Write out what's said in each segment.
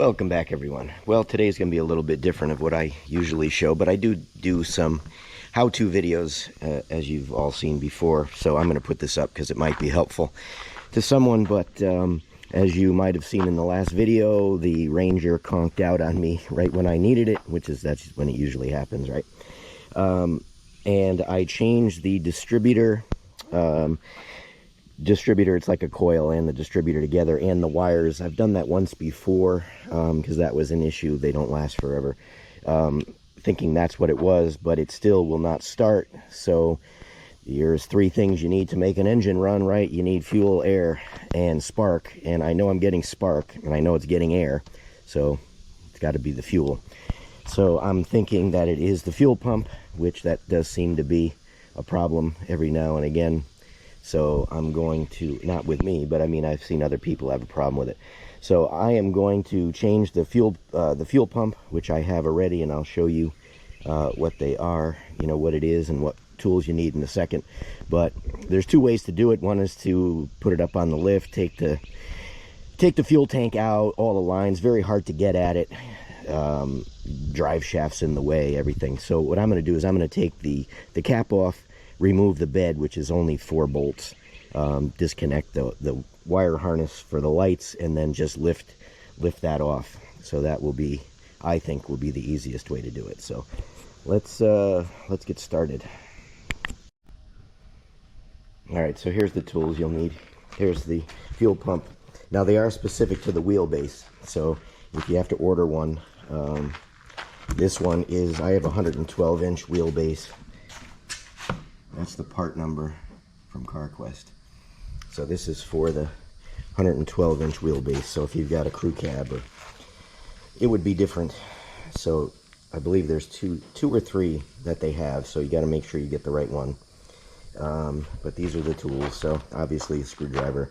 Welcome back, everyone. Well, today's going to be a little bit different of what I usually show, but I do some how-to videos, as you've all seen before, so I'm going to put this up because it might be helpful to someone. But as you might have seen in the last video, the Ranger conked out on me right when I needed it, that's when it usually happens, right? And I changed the distributor. It's like a coil and the distributor together, and the wires. I've done that once before because that was an issue. They don't last forever. Thinking that's what it was, but it still will not start. So there's three things you need to make an engine run, right? You need fuel, air, and spark. And I know I'm getting spark, and I know it's getting air, so it's got to be the fuel. So I'm thinking that it is the fuel pump, which that does seem to be a problem every now and again. So I'm going to, not with me, but I mean, I've seen other people have a problem with it. So I am going to change the fuel pump, which I have already, and I'll show you what they are, what it is and what tools you need in a second. But there's two ways to do it. One is to put it up on the lift, take the fuel tank out, all the lines, very hard to get at it. Drive shafts in the way, everything. So what I'm going to do is I'm going to take the cap off, remove the bed, which is only 4 bolts, disconnect the wire harness for the lights, and then just lift that off. So that will be, I think, will be the easiest way to do it. So let's get started. All right, so here's the tools you'll need. Here's the fuel pump. Now they are specific to the wheelbase, so if you have to order one, this one is, I have a 112-inch wheelbase. That's the part number from CarQuest. So this is for the 112-inch wheelbase. So if you've got a crew cab, it would be different. So I believe there's two or three that they have. So you got to make sure you get the right one. But these are the tools. So obviously a screwdriver.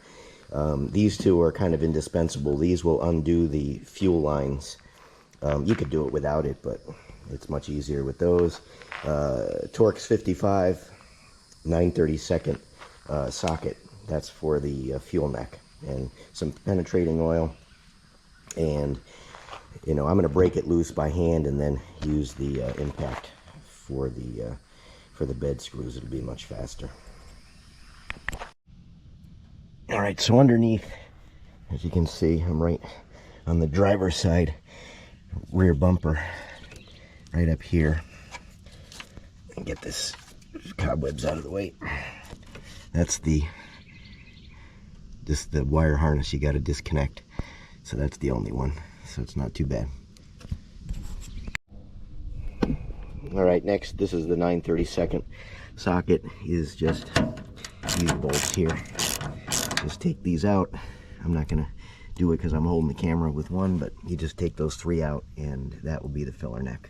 These two are kind of indispensable. These will undo the fuel lines. You could do it without it, but it's much easier with those. Torx 55. 9/32 socket. That's for the fuel neck, and some penetrating oil. And I'm going to break it loose by hand and then use the impact for the bed screws. It'll be much faster. All right, so underneath, as you can see, I'm right on the driver's side, rear bumper, right up here. And get this cobwebs out of the way. That's the wire harness you got to disconnect. So that's the only one. So it's not too bad. All right, next, this is the 9/32 socket. Is just these bolts here. Just take these out. I'm not gonna do it because I'm holding the camera with one, but you just take those 3 out, and that will be the filler neck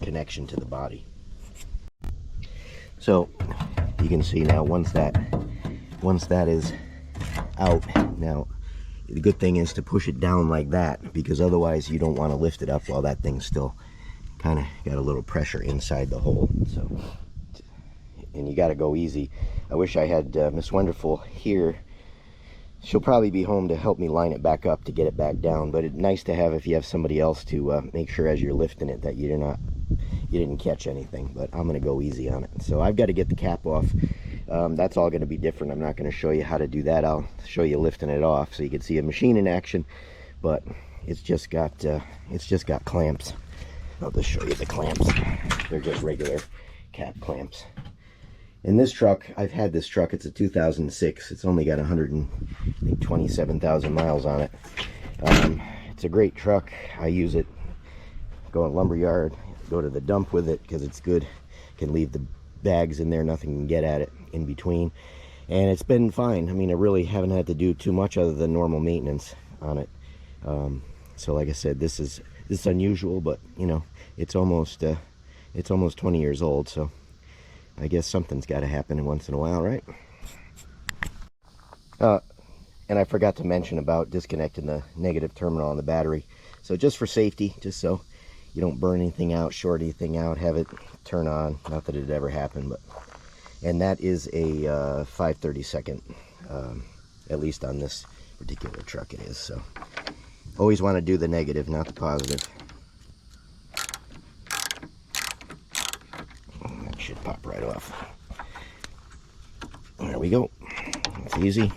connection to the body. So you can see now, once that is out, now the good thing is to push it down like that, because otherwise you don't want to lift it up while that thing's still kind of got a little pressure inside the hole. So, and you got to go easy. I wish I had Miss Wenderful here. She'll probably be home to help me line it back up to get it back down, but it's nice to have if you have somebody else to make sure as you're lifting it that you didn't catch anything. But I'm going to go easy on it. So I've got to get the cap off. That's all going to be different. I'm not going to show you how to do that. I'll show you lifting it off so you can see a machine in action. But it's just got clamps. I'll just show you the clamps. They're just regular cap clamps. In this truck, I've had this truck. It's a 2006. It's only got 127,000 miles on it. It's a great truck. I use it. Go in lumberyard, go to the dump with it because it's good. Can leave the bags in there, nothing can get at it in between, and it's been fine. I mean, I really haven't had to do too much other than normal maintenance on it. So like I said, this is unusual, but it's almost 20 years old, so I guess something's got to happen once in a while, right? And I forgot to mention about disconnecting the negative terminal on the battery. So just for safety, just so you don't burn anything out, short anything out, have it turn on. Not that it ever happened, but. And that is a 5/32, at least on this particular truck it is. So Always want to do the negative, not the positive. That should pop right off. There we go. It's easy.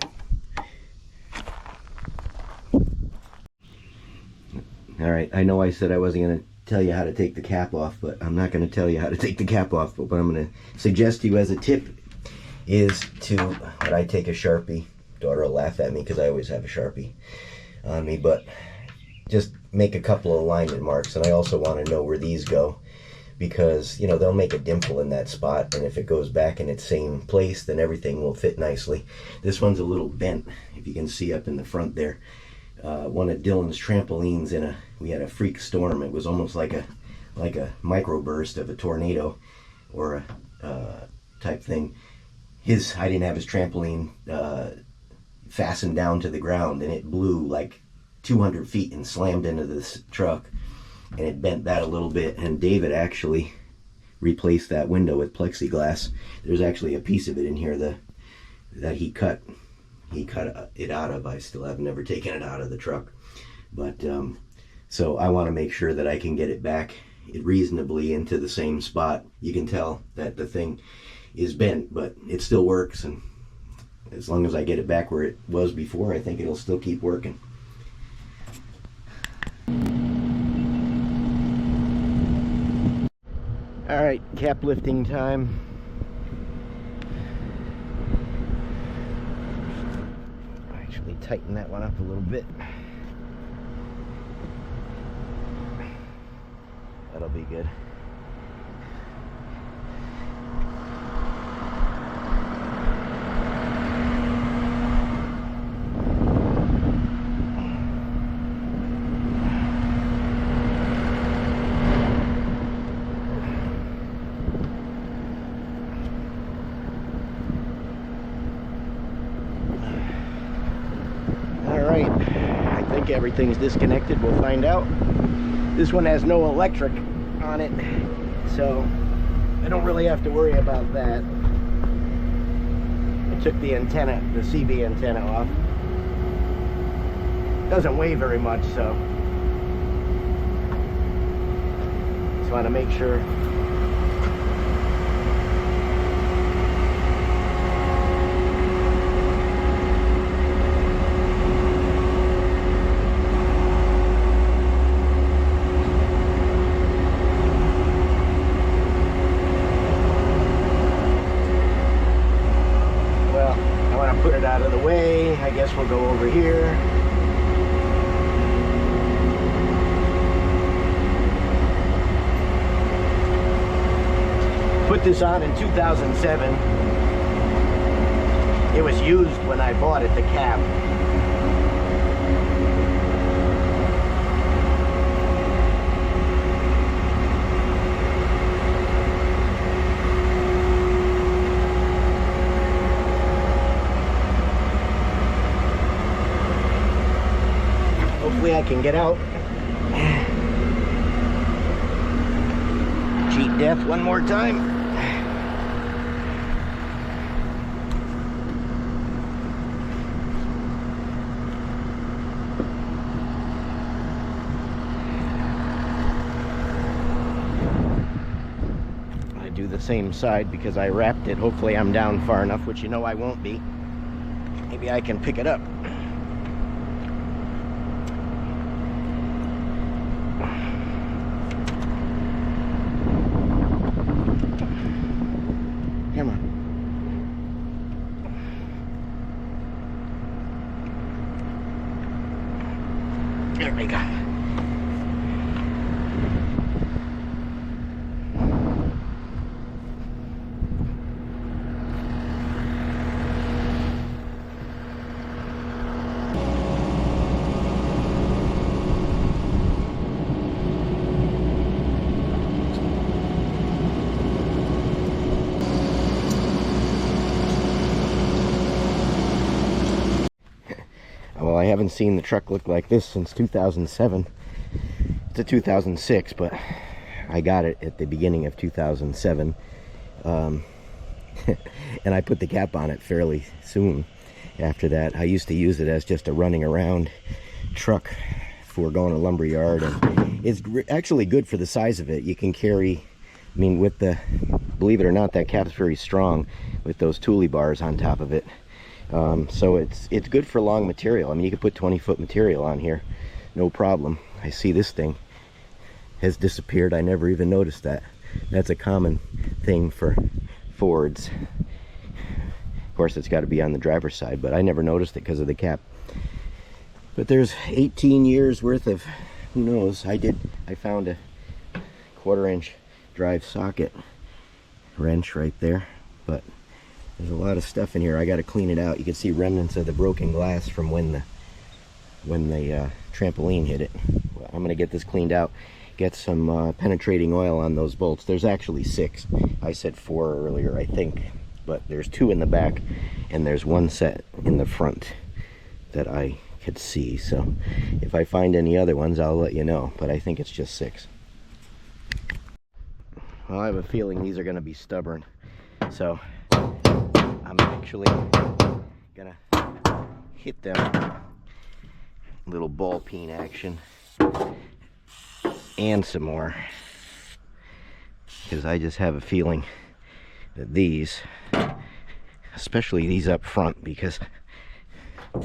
Alright, I know I said I wasn't going to tell you how to take the cap off, but I'm not going to tell you how to take the cap off. But what I'm going to suggest to you as a tip is to, when I take a Sharpie, daughter will laugh at me because I always have a Sharpie on me, but just make a couple of alignment marks. And I also want to know where these go, because, you know, they'll make a dimple in that spot, and if it goes back in its same place, then everything will fit nicely. This one's a little bent, if you can see up in the front there. One of Dylan's trampolines we had a freak storm. It was almost like a microburst of a tornado or a type thing. I didn't have his trampoline fastened down to the ground, and it blew like 200 feet and slammed into this truck, and it bent that a little bit. And David actually replaced that window with plexiglass. There's actually a piece of it in here that he cut it out of. I still have never taken it out of the truck, but so I want to make sure that I can get it back reasonably into the same spot. You can tell that the thing is bent, but it still works, and as long as I get it back where it was before, I think it'll still keep working. All right, cap lifting time. Actually tighten that one up a little bit. That'll be good. I think everything's disconnected. We'll find out. This one has no electric on it, so I don't really have to worry about that. I took the antenna, the CB antenna off. Doesn't weigh very much, so just want to make sure. Put it out of the way. I guess we'll go over here. Put this on in 2007. It was used when I bought it, the cap. Hopefully I can get out. Cheat death one more time. I do the same side because I wrapped it. Hopefully I'm down far enough, which you know I won't be. Maybe I can pick it up. Come on. There we go. Well, I haven't seen the truck look like this since 2007. It's a 2006, but I got it at the beginning of 2007. And I put the cap on it fairly soon after that. I used to use it as just a running around truck for going to lumber yard, and it's actually good for the size of it. You can carry, I mean, with the, believe it or not, that cap's very strong with those Thule bars on top of it. So it's good for long material. I mean, you could put 20-foot material on here, no problem. I see this thing has disappeared. I never even noticed that. That's a common thing for Fords. Of course, it's got to be on the driver's side, but I never noticed it because of the cap. But there's 18 years worth of, who knows, I found a 1/4-inch drive socket wrench right there, but there's a lot of stuff in here. I got to clean it out. You can see remnants of the broken glass from when the trampoline hit it. I'm going to get this cleaned out, get some penetrating oil on those bolts. There's actually 6. I said 4 earlier, I think, but there's 2 in the back and there's 1 set in the front that I could see. So if I find any other ones, I'll let you know, but I think it's just 6. Well, I have a feeling these are going to be stubborn, so I'm actually gonna hit them. Little ball peen action and some more, because I just have a feeling that these, especially these up front, because at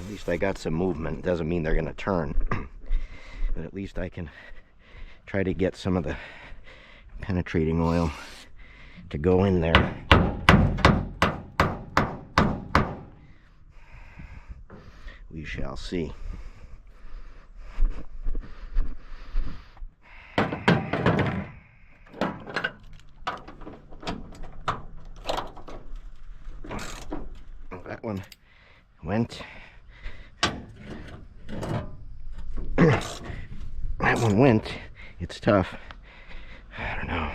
least I got some movement. Doesn't mean they're gonna turn, but at least I can try to get some of the penetrating oil to go in there. We shall see. That one went. That one went. It's tough. I don't know.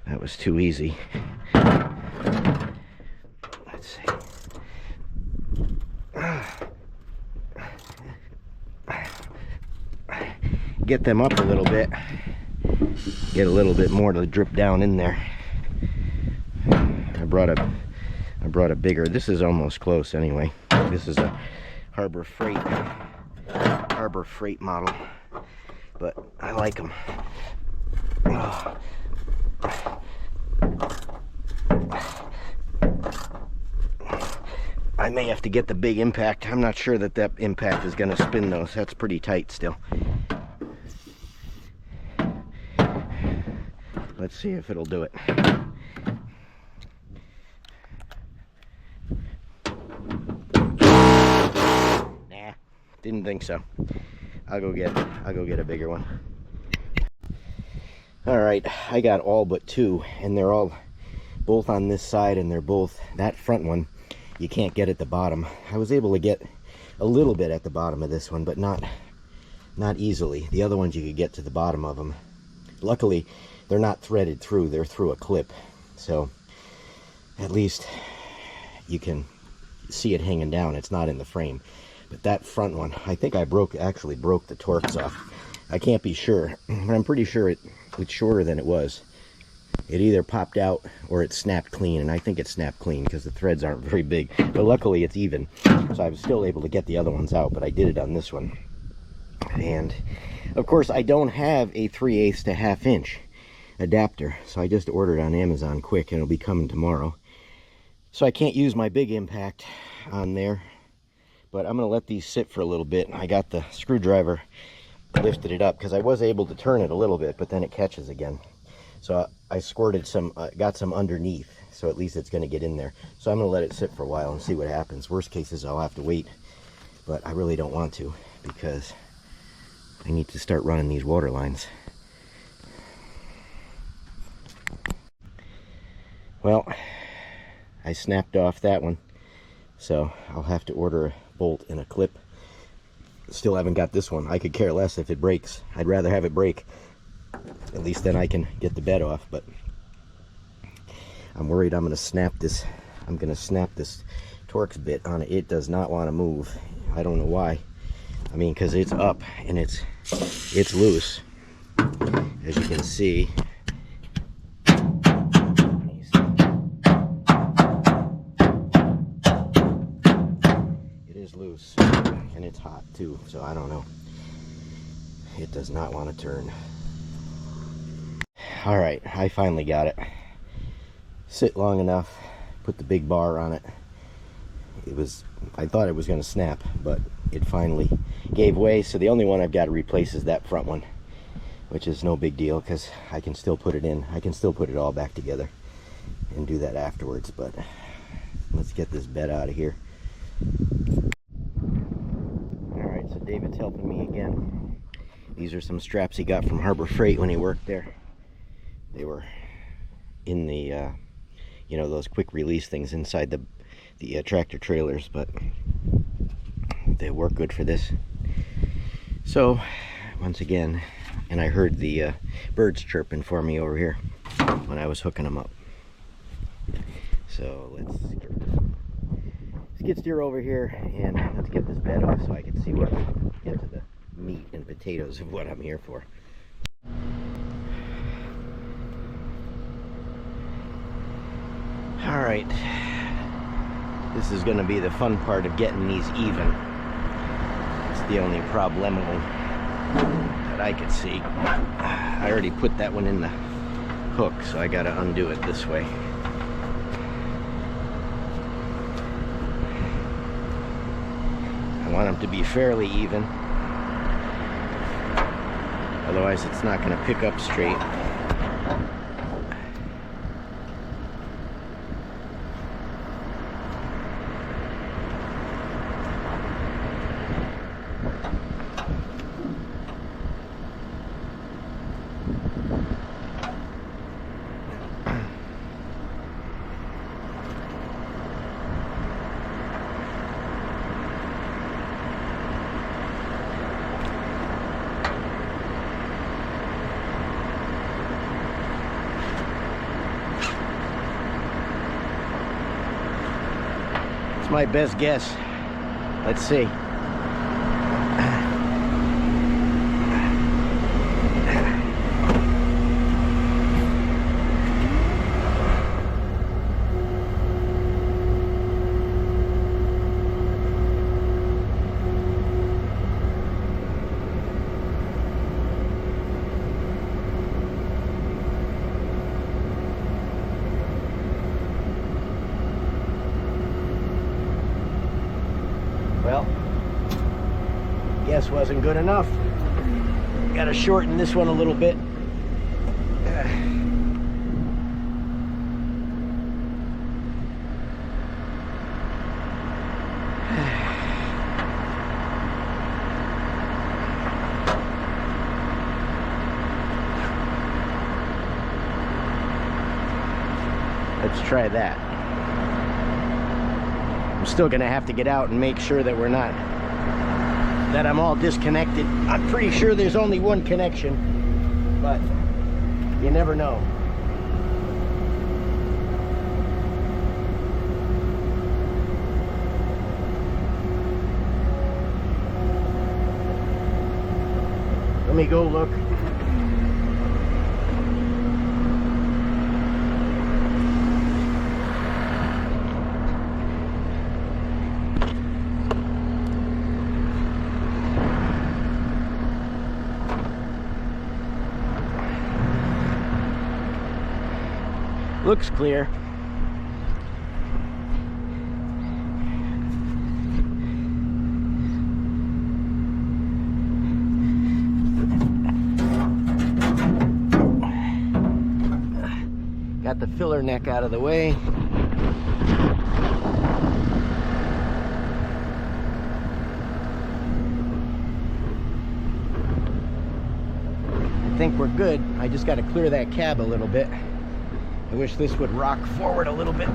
That was too easy. Let's see. Get them up a little bit. Get a little bit more to drip down in there. I brought a bigger. This is almost close anyway. This is a Harbor Freight model, but I like them. Oh. I may have to get the big impact. I'm not sure that impact is going to spin those. That's pretty tight still. Let's see if it'll do it. Nah, didn't think so. I'll go get a bigger one. All right, I got all but 2, and they're all both on this side, and they're both, that front one you can't get at the bottom. I was able to get a little bit at the bottom of this one, but not easily. The other ones you could get to the bottom of them. Luckily, they're not threaded through, they're through a clip, so at least you can see it hanging down. It's not in the frame. But that front one, I think I actually broke the Torx off. I can't be sure, but I'm pretty sure it's shorter than it was. It either popped out or it snapped clean, and I think it snapped clean because the threads aren't very big. But luckily it's even, so I was still able to get the other ones out, but I did it on this one. And of course I don't have a 3/8 to 1/2 inch adapter, so I just ordered on Amazon quick, and it'll be coming tomorrow. So I can't use my big impact on there, but I'm going to let these sit for a little bit. I got the screwdriver, lifted it up, because I was able to turn it a little bit, but then it catches again. So I squirted some, got some underneath, so at least it's going to get in there. So I'm going to let it sit for a while and see what happens. Worst case is I'll have to wait, but I really don't want to, because I need to start running these water lines. Well, I snapped off that one, so I'll have to order a bolt and a clip. Still haven't got this one. I could care less if it breaks. I'd rather have it break. At least then I can get the bed off, but I'm worried I'm going to snap this. I'm going to snap this Torx bit on it. It does not want to move. I don't know why. I mean, because it's up and it's loose, as you can see. is loose, and it's hot too, so I don't know. It does not want to turn. All right, I finally got it. Sit long enough, put the big bar on it. I thought it was going to snap, but it finally gave way. So the only one I've got to replace is that front one, which is no big deal because I can still put it in. I can still put it all back together and do that afterwards. But let's get this bed out of here. All right, so David's helping me again. These are some straps he got from Harbor Freight when he worked there. They were in the you know, those quick release things inside the tractor trailers, but they work good for this. So once again, and I heard the birds chirping for me over here when I was hooking them up. So let's skid steer over here and let's get this bed off so I can see what, get to the meat and potatoes of what I'm here for. All right, this is going to be the fun part of getting these even. It's the only problemo that I could see. I already put that one in the hook, so I got to undo it this way. I want them to be fairly even, otherwise it's not going to pick up straight. My best guess. Let's see. Well, guess wasn't good enough. Got to shorten this one a little bit. Let's try that. I'm still gonna have to get out and make sure that that I'm all disconnected. I'm pretty sure there's only one connection, but you never know. Let me go look. Looks clear. Got the filler neck out of the way. I think we're good. I just got to clear that cab a little bit. I wish this would rock forward a little bit.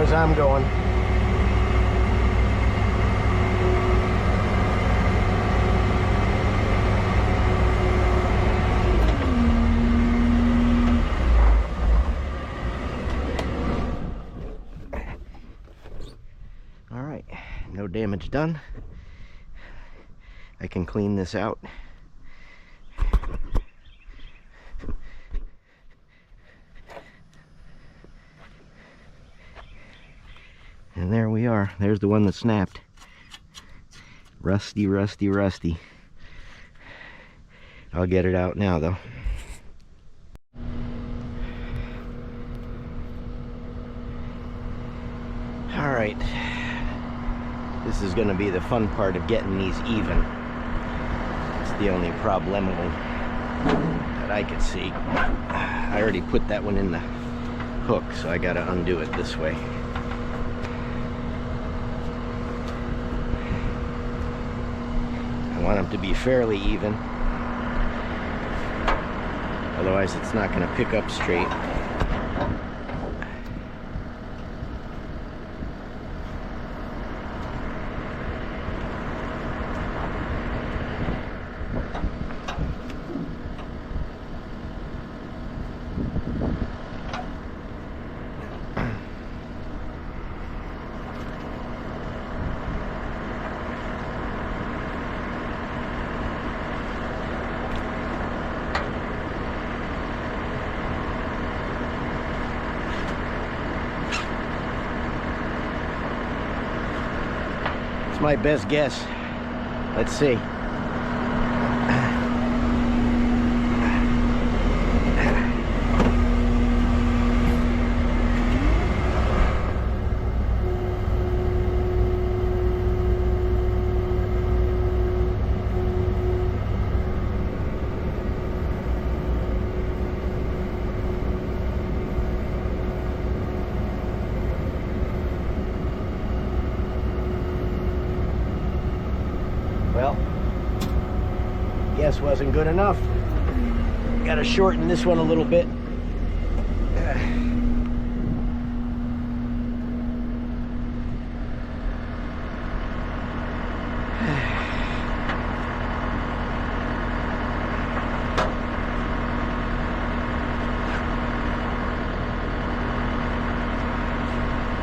as I'm going. All right, no damage done. I can clean this out. And there we are. There's the one that snapped. Rusty, rusty, rusty. I'll get it out now, though. All right. This is going to be the fun part of getting these even. It's the only problemo that I could see. I already put that one in the hook, so I got to undo it this way. I want them to be fairly even. Otherwise, it's not going to pick up straight. My best guess. Let's see. Well, guess wasn't good enough. Got to shorten this one a little bit.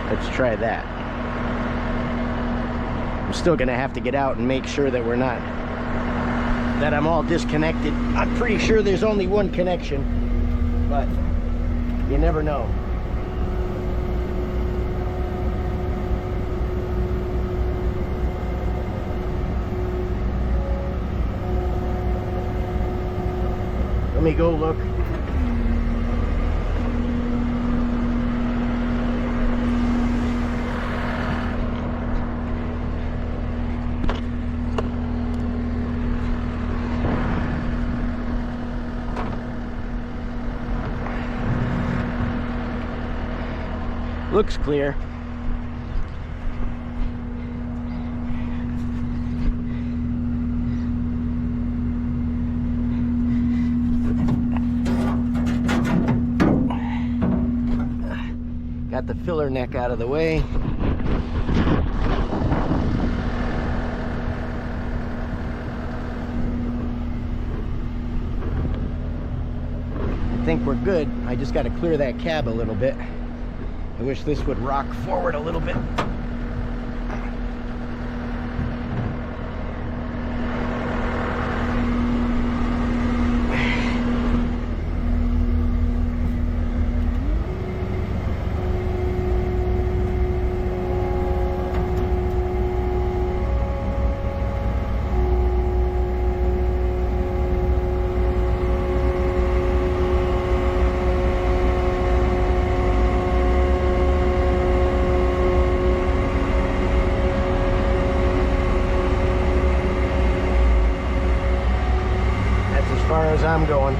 Let's try that. I'm still gonna have to get out and make sure that that I'm all disconnected. I'm pretty sure there's only one connection, but you never know. Let me go look. Looks clear. Got the filler neck out of the way. I think we're good. I just got to clear that cab a little bit. I wish this would rock forward a little bit. As I'm going.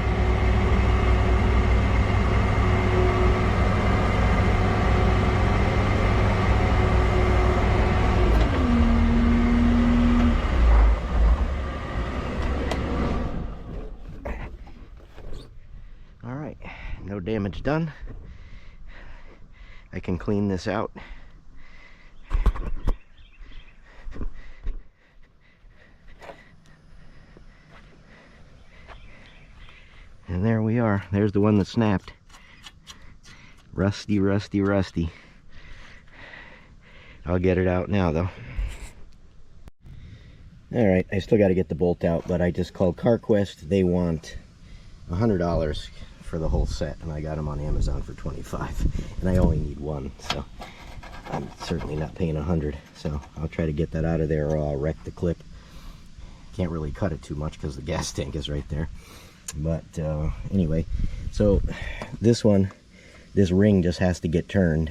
All right, no damage done. I can clean this out. And there we are. There's the one that snapped. Rusty, rusty, rusty. I'll get it out now, though. Alright, I still got to get the bolt out, but I just called CarQuest. They want $100 for the whole set, and I got them on Amazon for $25. And I only need one, so I'm certainly not paying $100. So I'll try to get that out of there, or I'll wreck the clip. Can't really cut it too much because the gas tank is right there. But anyway, so this ring just has to get turned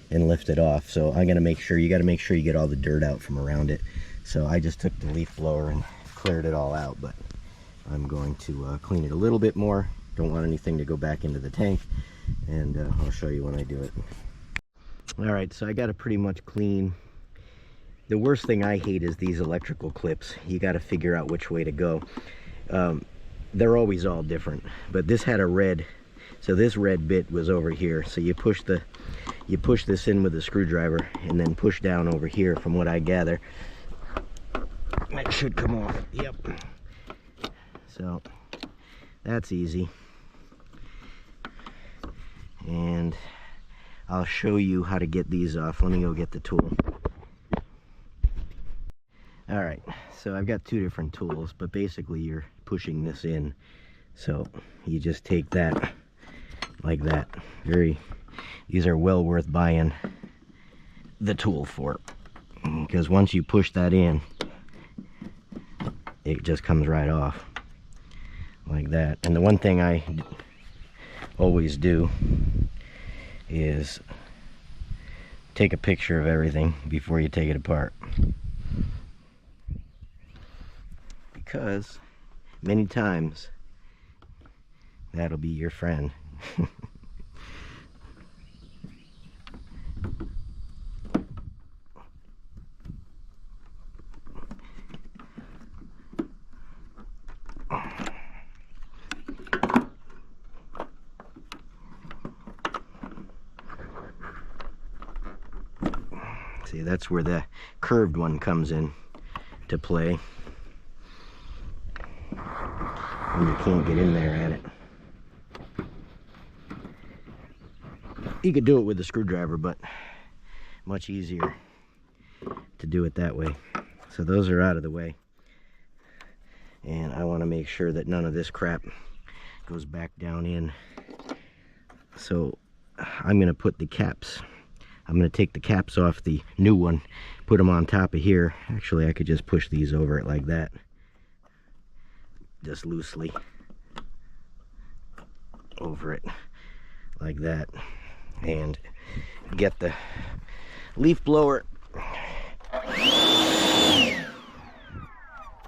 and lifted off. So I'm gonna make sure, you got to make sure you get all the dirt out from around it. So I just took the leaf blower and cleared it all out, but I'm going to clean it a little bit more. Don't want anything to go back into the tank, and I'll show you when I do it. All right, so I got it pretty much clean. The worst thing I hate is these electrical clips. You got to figure out which way to go. They're always all different, but this had a red, so this red bit was over here. So you push this in with the screwdriver and then push down over here, from what I gather. It should come off. Yep. So that's easy. And I'll show you how to get these off. Let me go get the tool. Alright, so I've got two different tools, but basically you're pushing this in. So you just take that like that. These are well worth buying the tool for, because once you push that in, it just comes right off like that. And the one thing I always do is take a picture of everything before you take it apart, because many times that'll be your friend. See, that's where the curved one comes in to play, when you can't get in there at it. You could do it with a screwdriver, but much easier to do it that way. So those are out of the way, and I want to make sure that none of this crap goes back down in. So I'm going to put the caps, I'm going to take the caps off the new one, put them on top of here. Actually, I could just push these over it like that, just loosely over it like that, and get the leaf blower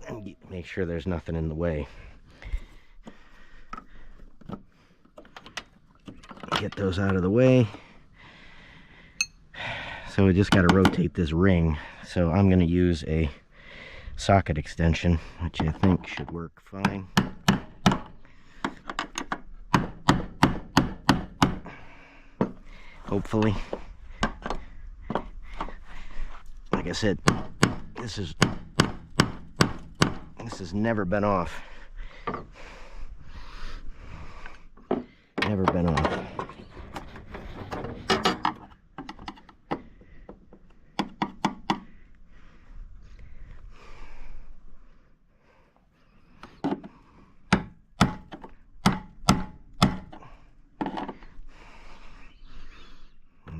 and make sure there's nothing in the way. Get those out of the way. So we just got to rotate this ring. So I'm going to use a socket extension, which I think should work fine. Hopefully. Like I said, this has never been off. Never been off.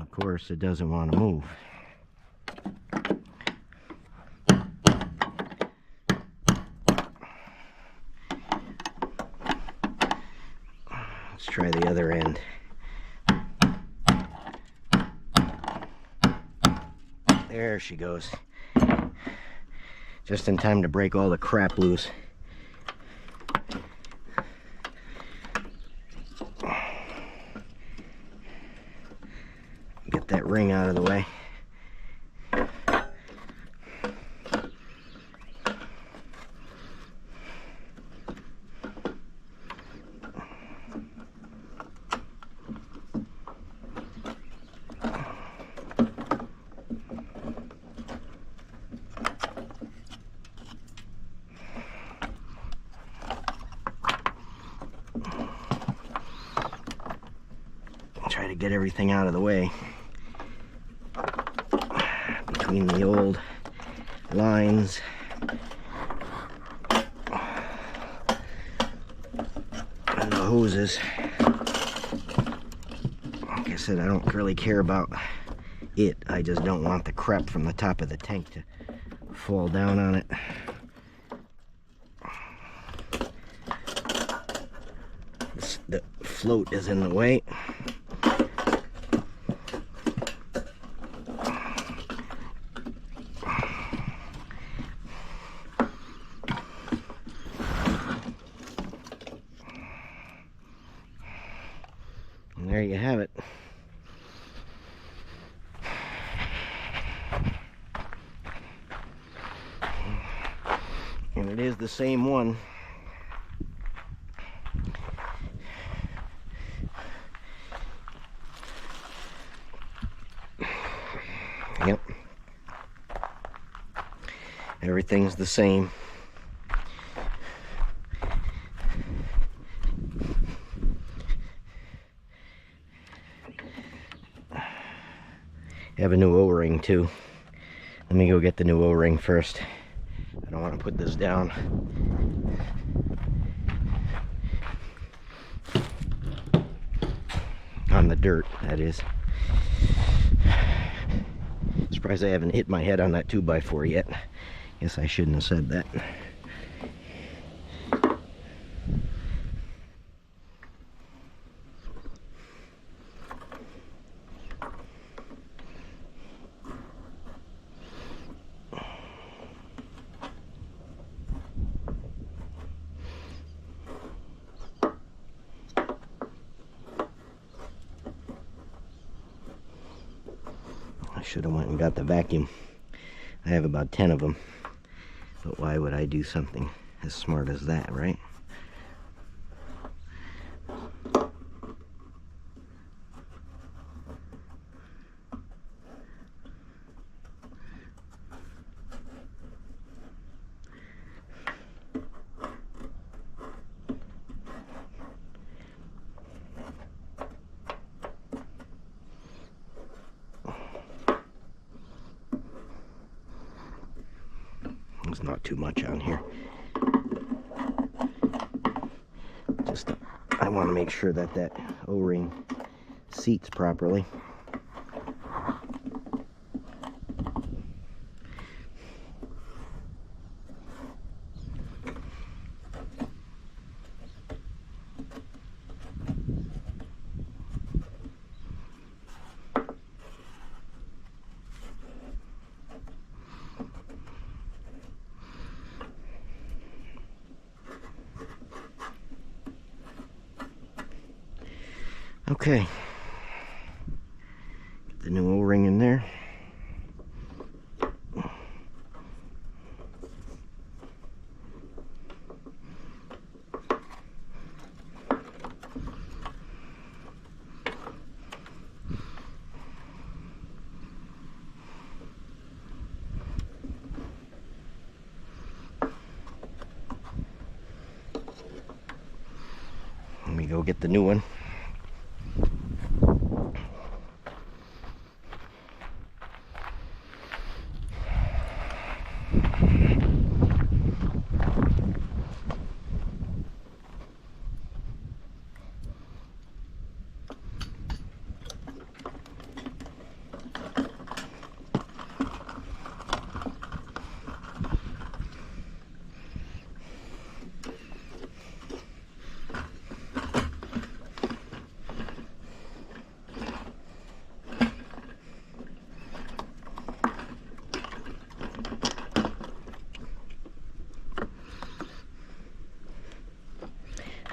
Of course, it doesn't want to move. Let's try the other end. There she goes. Just in time to break all the crap loose. Get that ring out of the way. try to get everything out of the way between the old lines and the hoses. Like I said, I don't really care about it. I just don't want the crap from the top of the tank to fall down on it. The float is in the way. And there you have it. And it is the same one. Yep. Everything's the same. I have a new O-ring too. Let me go get the new O-ring first. I don't want to put this down. On the dirt, that is. Surprised I haven't hit my head on that 2x4 yet. Guess I shouldn't have said that. I should have went and got the vacuum. I have about 10 of them. But why would I do something as smart as that, right? There's not too much on here. Just I want to make sure that that O-ring seats properly. Okay, get the new O-ring in there. Let me go get the new one.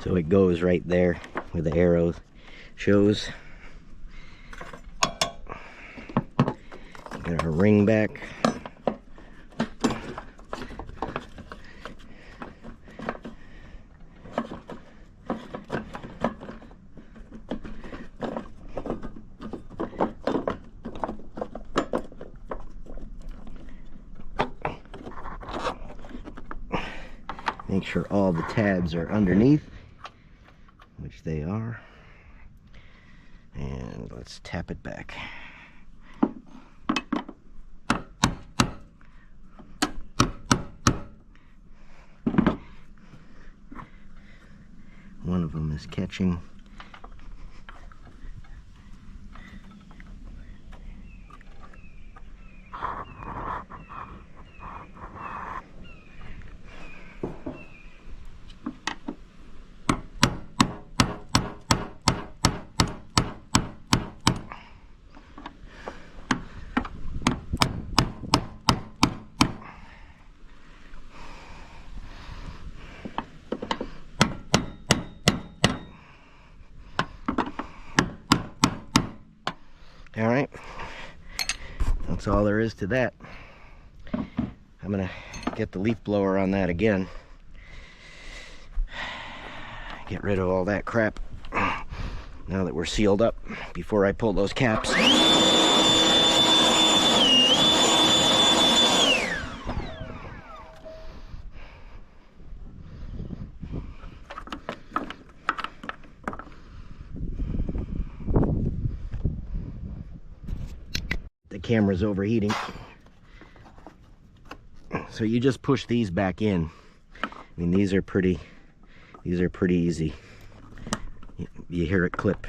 So it goes right there where the arrow shows. Get our ring back. Make sure all the tabs are underneath, which they are. And let's tap it back. One of them is catching. All right, that's all there is to that. I'm gonna get the leaf blower on that again. Get rid of all that crap now that we're sealed up before I pull those caps. The camera's overheating, so you just push these back in. I mean, these are pretty easy. You hear it click.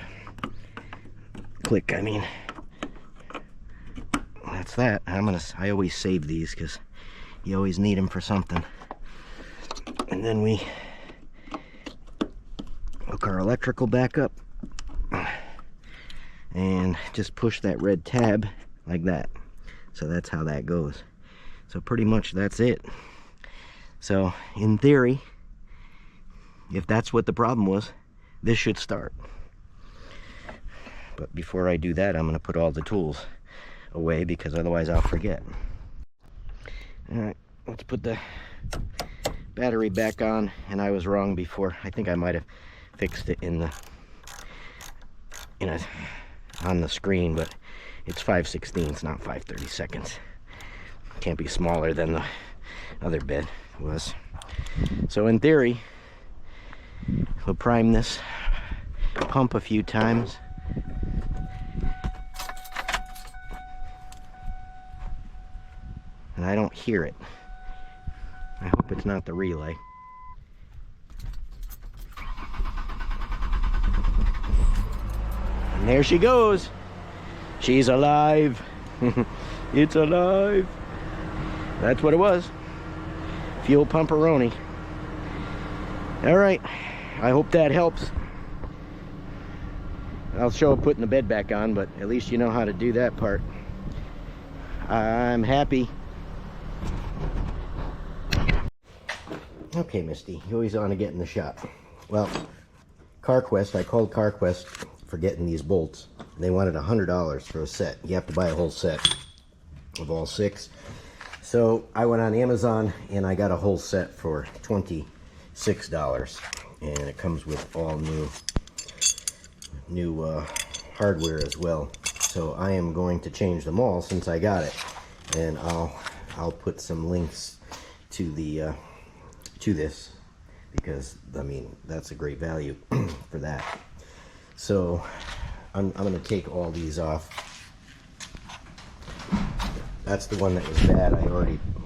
I mean, that's that. I always save these because you always need them for something. And then we hook our electrical back up and just push that red tab like that. So that's how that goes. So pretty much that's it. So in theory, if that's what the problem was, this should start. But before I do that, I'm going to put all the tools away because otherwise I'll forget. All right, let's put the battery back on. And I was wrong before. I think I might have fixed it on the screen, but it's 5/16, not 5/32. Can't be smaller than the other bed was. So in theory, we'll prime this pump a few times. And I don't hear it. I hope it's not the relay. And there she goes. She's alive. It's alive. That's what it was. Fuel pumperoni. All right. I hope that helps. I'll show putting the bed back on, but at least you know how to do that part. I'm happy. Okay, Misty, you always on to get in the shop. Well, CarQuest, I called CarQuest for getting these bolts. They wanted $100 for a set. You have to buy a whole set of all 6. So I went on Amazon and I got a whole set for $26. And it comes with all new hardware as well. So I am going to change them all since I got it. And I'll put some links to the to this, because I mean that's a great value for that. So I'm going to take all these off. That's the one that was bad.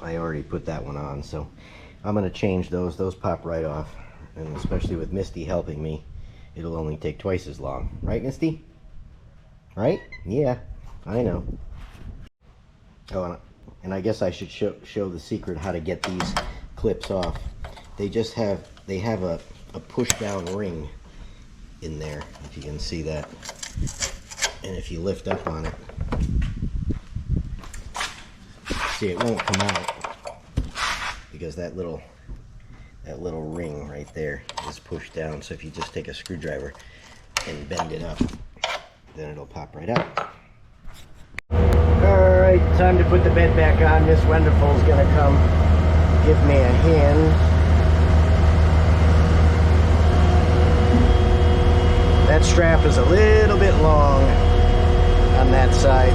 I already put that one on, so I'm going to change those. Those pop right off, and especially with Misty helping me, it'll only take twice as long, right, Misty? Right? Yeah, I know. Oh, and I guess I should show the secret how to get these clips off. They have a push down ring in there, if you can see that. And if you lift up on it, see, it won't come out because that little ring right there is pushed down. So if you just take a screwdriver and bend it up, then it'll pop right out. Alright, time to put the bed back on. Miss Wenderful's gonna come give me a hand. That strap is a little bit long on that side.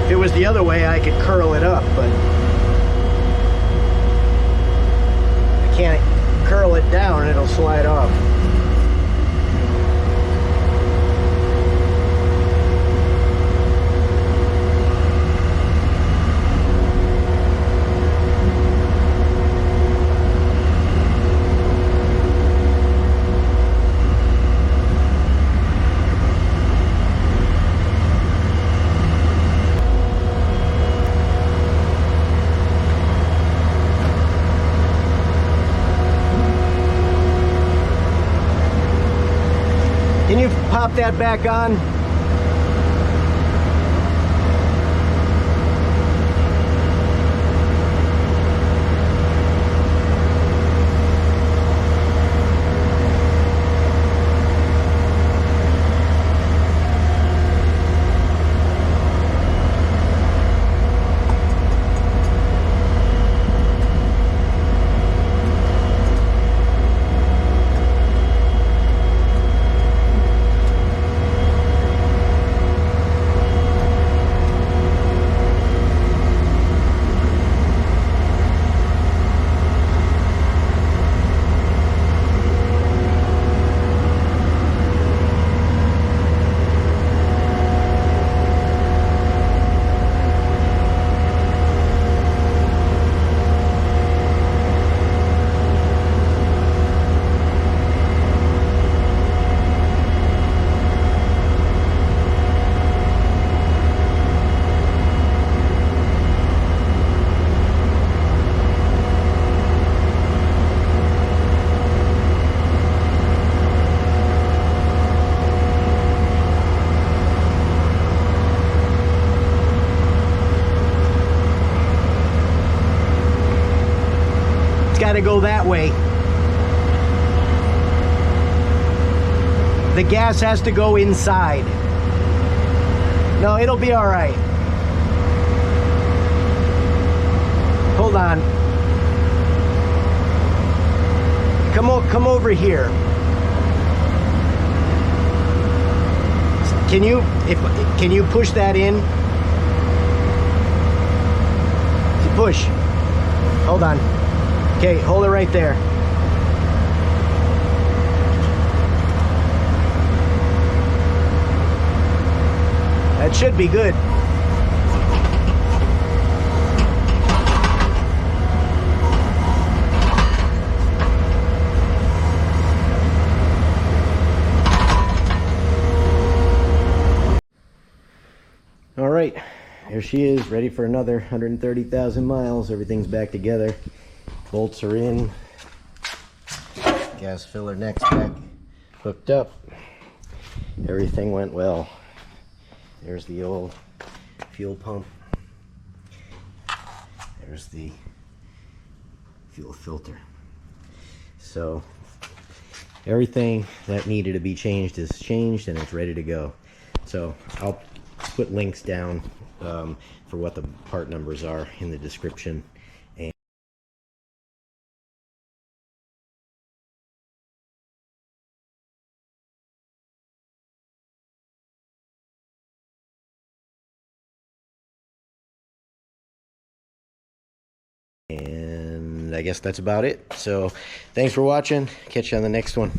If it was the other way, I could curl it up, but I can't curl it down, it'll slide off. Can you pop that back on? Got to go that way. The gas has to go inside. No, it'll be all right. Hold on. Come over here. Can you push that in? Push. Hold on. Okay, hold it right there. That should be good. All right, here she is, ready for another 130,000 miles. Everything's back together. Bolts are in. Gas filler neck's back hooked up. Everything went well. There's the old fuel pump. There's the fuel filter. So everything that needed to be changed is changed and it's ready to go. So I'll put links down for what the part numbers are in the description. And I guess that's about it. So thanks for watching. Catch you on the next one.